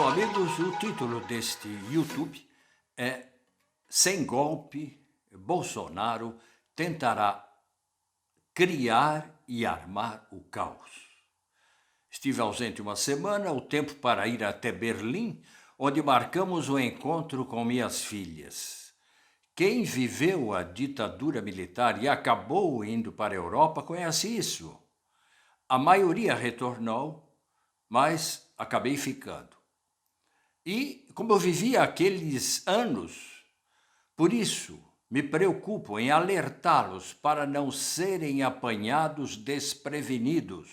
Alô, amigos, o título deste YouTube é Sem golpe, Bolsonaro tentará criar e armar o caos. Estive ausente uma semana, o tempo para ir até Berlim, onde marcamos o encontro com minhas filhas. Quem viveu a ditadura militar e acabou indo para a Europa conhece isso. A maioria retornou, mas acabei ficando. E, como eu vivia aqueles anos, por isso me preocupo em alertá-los para não serem apanhados desprevenidos.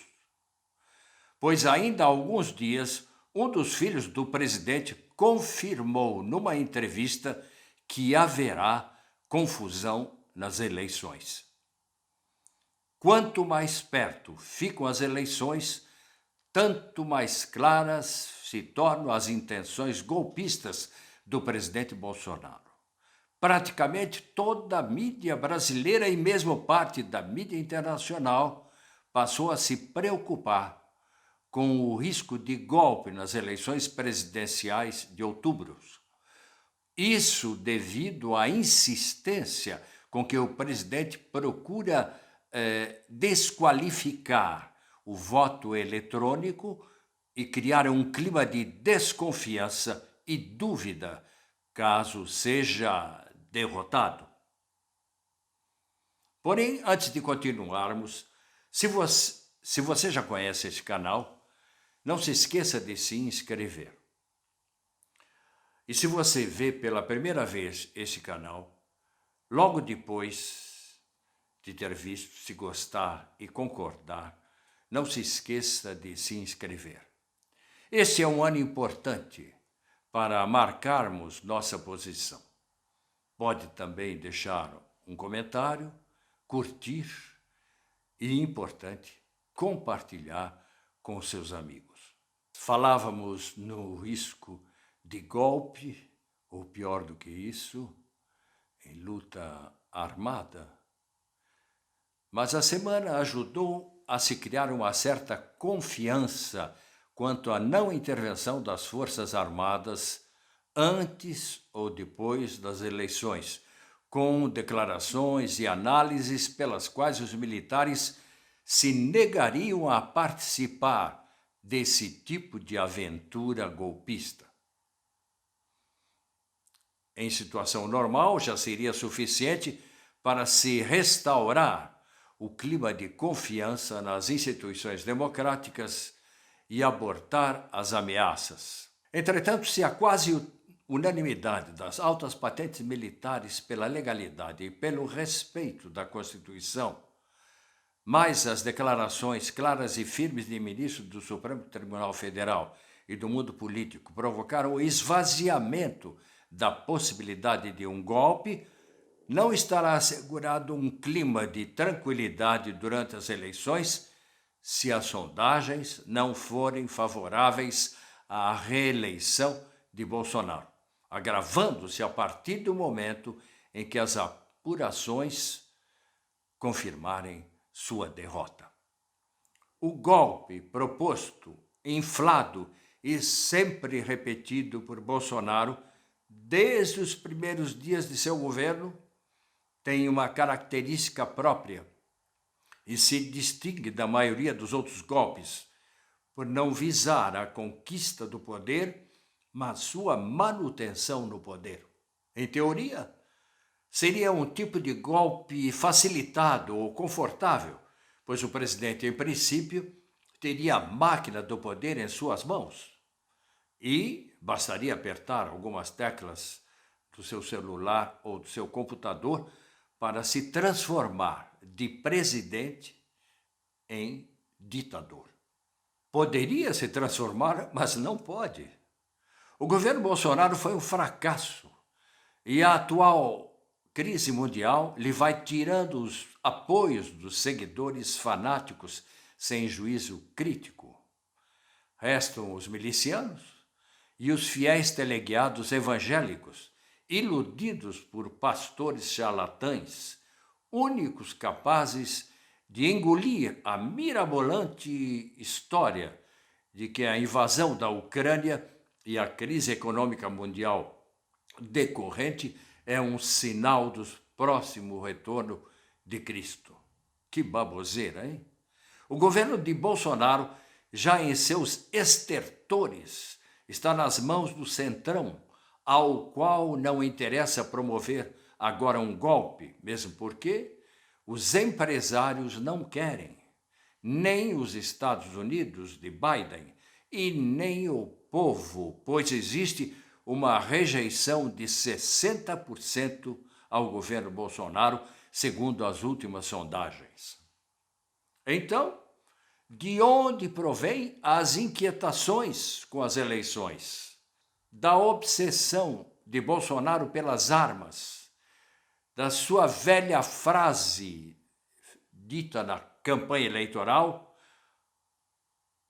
Pois ainda há alguns dias, um dos filhos do presidente confirmou numa entrevista que haverá confusão nas eleições. Quanto mais perto ficam as eleições, tanto mais claras se tornam as intenções golpistas do presidente Bolsonaro. Praticamente toda a mídia brasileira e mesmo parte da mídia internacional passou a se preocupar com o risco de golpe nas eleições presidenciais de outubro. Isso devido à insistência com que o presidente procura desqualificar o voto eletrônico e criar um clima de desconfiança e dúvida caso seja derrotado. Porém, antes de continuarmos, se você já conhece esse canal, não se esqueça de se inscrever. E se você vê pela primeira vez esse canal, logo depois de ter visto, se gostar e concordar, não se esqueça de se inscrever. Este é um ano importante para marcarmos nossa posição. Pode também deixar um comentário, curtir e, importante, compartilhar com seus amigos. Falávamos no risco de golpe, ou pior do que isso, em luta armada. Mas a semana ajudou a se criar uma certa confiança quanto à não intervenção das Forças Armadas antes ou depois das eleições, com declarações e análises pelas quais os militares se negariam a participar desse tipo de aventura golpista. Em situação normal, já seria suficiente para se restaurar o clima de confiança nas instituições democráticas e abortar as ameaças. Entretanto, se há quase unanimidade das altas patentes militares pela legalidade e pelo respeito da Constituição, mais as declarações claras e firmes de ministros do Supremo Tribunal Federal e do mundo político provocaram o esvaziamento da possibilidade de um golpe, não estará assegurado um clima de tranquilidade durante as eleições se as sondagens não forem favoráveis à reeleição de Bolsonaro, agravando-se a partir do momento em que as apurações confirmarem sua derrota. O golpe proposto, inflado e sempre repetido por Bolsonaro desde os primeiros dias de seu governo, tem uma característica própria e se distingue da maioria dos outros golpes por não visar a conquista do poder, mas sua manutenção no poder. Em teoria, seria um tipo de golpe facilitado ou confortável, pois o presidente, em princípio, teria a máquina do poder em suas mãos e bastaria apertar algumas teclas do seu celular ou do seu computador para se transformar de presidente em ditador. Poderia se transformar, mas não pode. O governo Bolsonaro foi um fracasso e a atual crise mundial lhe vai tirando os apoios dos seguidores fanáticos sem juízo crítico. Restam os milicianos e os fiéis teleguiados evangélicos, iludidos por pastores charlatães, únicos capazes de engolir a mirabolante história de que a invasão da Ucrânia e a crise econômica mundial decorrente é um sinal do próximo retorno de Cristo. Que baboseira, hein? O governo de Bolsonaro, já em seus estertores, está nas mãos do Centrão, ao qual não interessa promover agora um golpe, mesmo porque os empresários não querem, nem os Estados Unidos de Biden e nem o povo, pois existe uma rejeição de 60% ao governo Bolsonaro, segundo as últimas sondagens. Então, de onde provém as inquietações com as eleições? Da obsessão de Bolsonaro pelas armas, da sua velha frase dita na campanha eleitoral,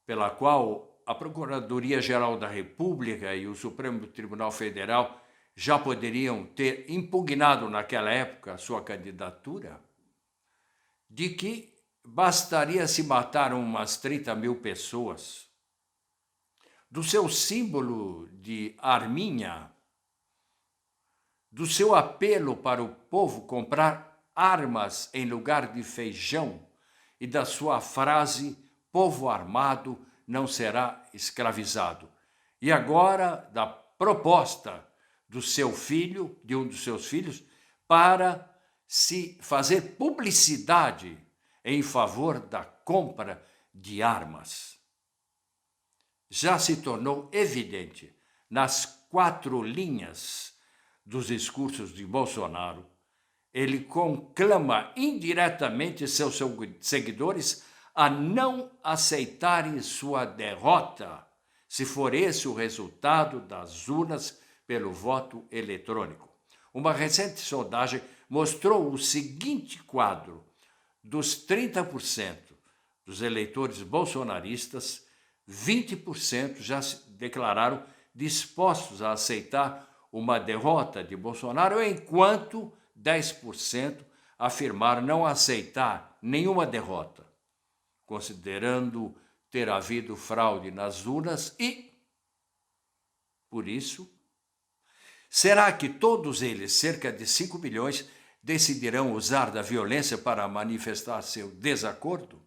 pela qual a Procuradoria-Geral da República e o Supremo Tribunal Federal já poderiam ter impugnado naquela época a sua candidatura, de que bastaria se matar umas 30 mil pessoas, do seu símbolo de arminha, do seu apelo para o povo comprar armas em lugar de feijão e da sua frase "povo armado não será escravizado". E agora da proposta do seu filho, de um dos seus filhos, para se fazer publicidade em favor da compra de armas. Já se tornou evidente nas 4 linhas dos discursos de Bolsonaro, ele conclama indiretamente seus seguidores a não aceitarem sua derrota, se for esse o resultado das urnas pelo voto eletrônico. Uma recente sondagem mostrou o seguinte quadro: dos 30% dos eleitores bolsonaristas, 20% já se declararam dispostos a aceitar uma derrota de Bolsonaro, enquanto 10% afirmaram não aceitar nenhuma derrota, considerando ter havido fraude nas urnas e, por isso, será que todos eles, cerca de 5 milhões, decidirão usar da violência para manifestar seu desacordo?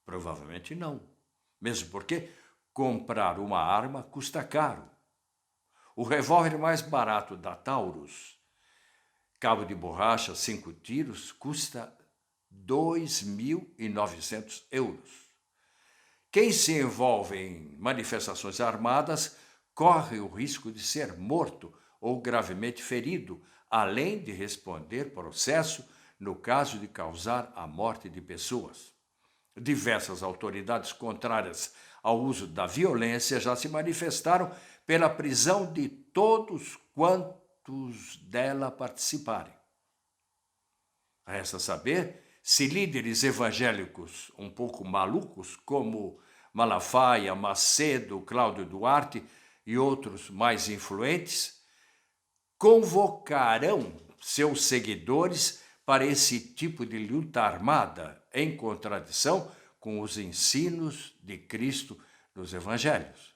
Provavelmente não, mesmo porque comprar uma arma custa caro. O revólver mais barato da Taurus, cabo de borracha, 5 tiros, custa 2.900 euros. Quem se envolve em manifestações armadas corre o risco de ser morto ou gravemente ferido, além de responder processo no caso de causar a morte de pessoas. Diversas autoridades contrárias ao uso da violência já se manifestaram pela prisão de todos quantos dela participarem. Resta saber se líderes evangélicos um pouco malucos, como Malafaia, Macedo, Cláudio Duarte e outros mais influentes, convocarão seus seguidores para esse tipo de luta armada, em contradição com os ensinos de Cristo nos evangelhos.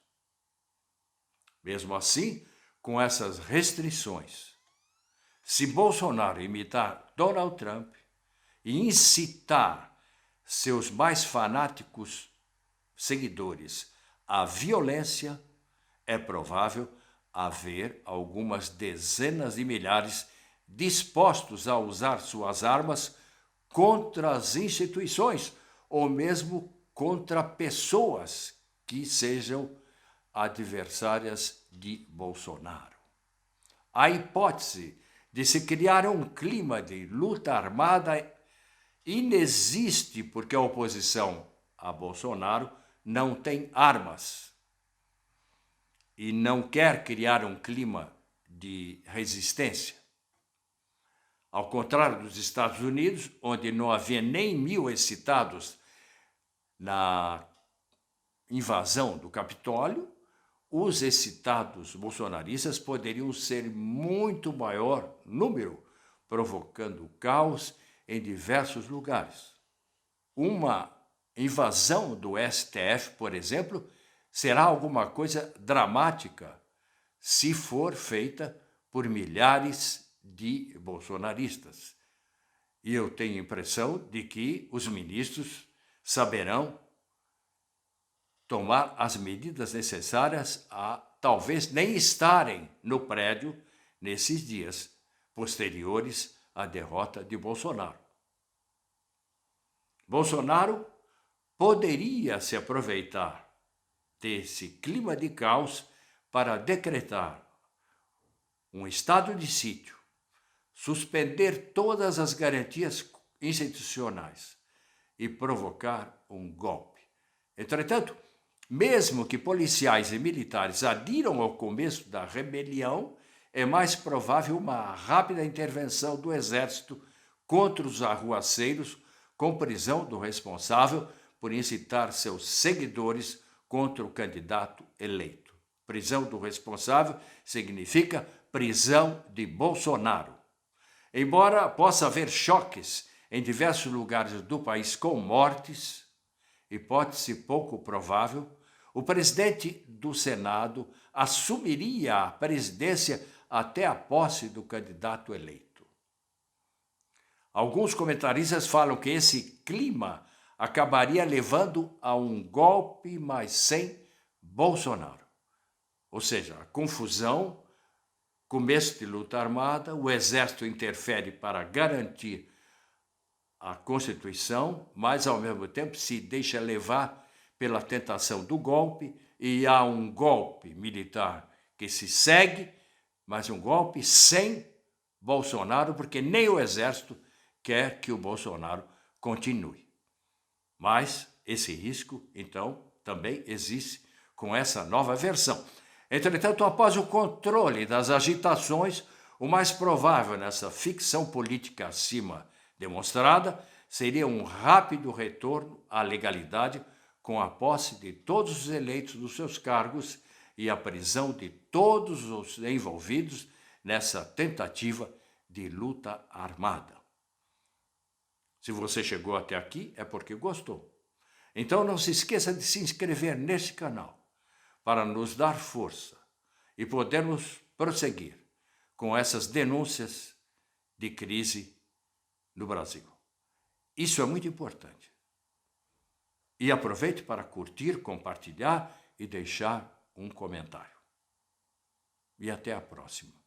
Mesmo assim, com essas restrições, se Bolsonaro imitar Donald Trump e incitar seus mais fanáticos seguidores à violência, é provável haver algumas dezenas de milhares dispostos a usar suas armas contra as instituições ou mesmo contra pessoas que sejam adversárias de Bolsonaro. A hipótese de se criar um clima de luta armada inexiste porque a oposição a Bolsonaro não tem armas e não quer criar um clima de resistência. Ao contrário dos Estados Unidos, onde não havia nem 1.000 excitados na invasão do Capitólio, os excitados bolsonaristas poderiam ser muito maior número, provocando caos em diversos lugares. Uma invasão do STF, por exemplo, será alguma coisa dramática se for feita por milhares de bolsonaristas. E eu tenho a impressão de que os ministros saberão tomar as medidas necessárias a talvez nem estarem no prédio nesses dias posteriores à derrota de Bolsonaro. Bolsonaro poderia se aproveitar desse clima de caos para decretar um estado de sítio, suspender todas as garantias institucionais e provocar um golpe. Entretanto, mesmo que policiais e militares adiram ao começo da rebelião, é mais provável uma rápida intervenção do Exército contra os arruaceiros, com prisão do responsável por incitar seus seguidores contra o candidato eleito. Prisão do responsável significa prisão de Bolsonaro. Embora possa haver choques em diversos lugares do país com mortes, hipótese pouco provável, o presidente do Senado assumiria a presidência até a posse do candidato eleito. Alguns comentaristas falam que esse clima acabaria levando a um golpe, mas sem Bolsonaro. Ou seja, a confusão, começo de luta armada, o exército interfere para garantir a Constituição, mas ao mesmo tempo se deixa levar pela tentação do golpe e há um golpe militar que se segue, mas um golpe sem Bolsonaro, porque nem o exército quer que o Bolsonaro continue. Mas esse risco, então, também existe com essa nova versão. Entretanto, após o controle das agitações, o mais provável nessa ficção política acima demonstrada seria um rápido retorno à legalidade com a posse de todos os eleitos dos seus cargos e a prisão de todos os envolvidos nessa tentativa de luta armada. Se você chegou até aqui, é porque gostou. Então não se esqueça de se inscrever neste canal para nos dar força e podermos prosseguir com essas denúncias de crise no Brasil. Isso é muito importante. E aproveite para curtir, compartilhar e deixar um comentário. E até a próxima.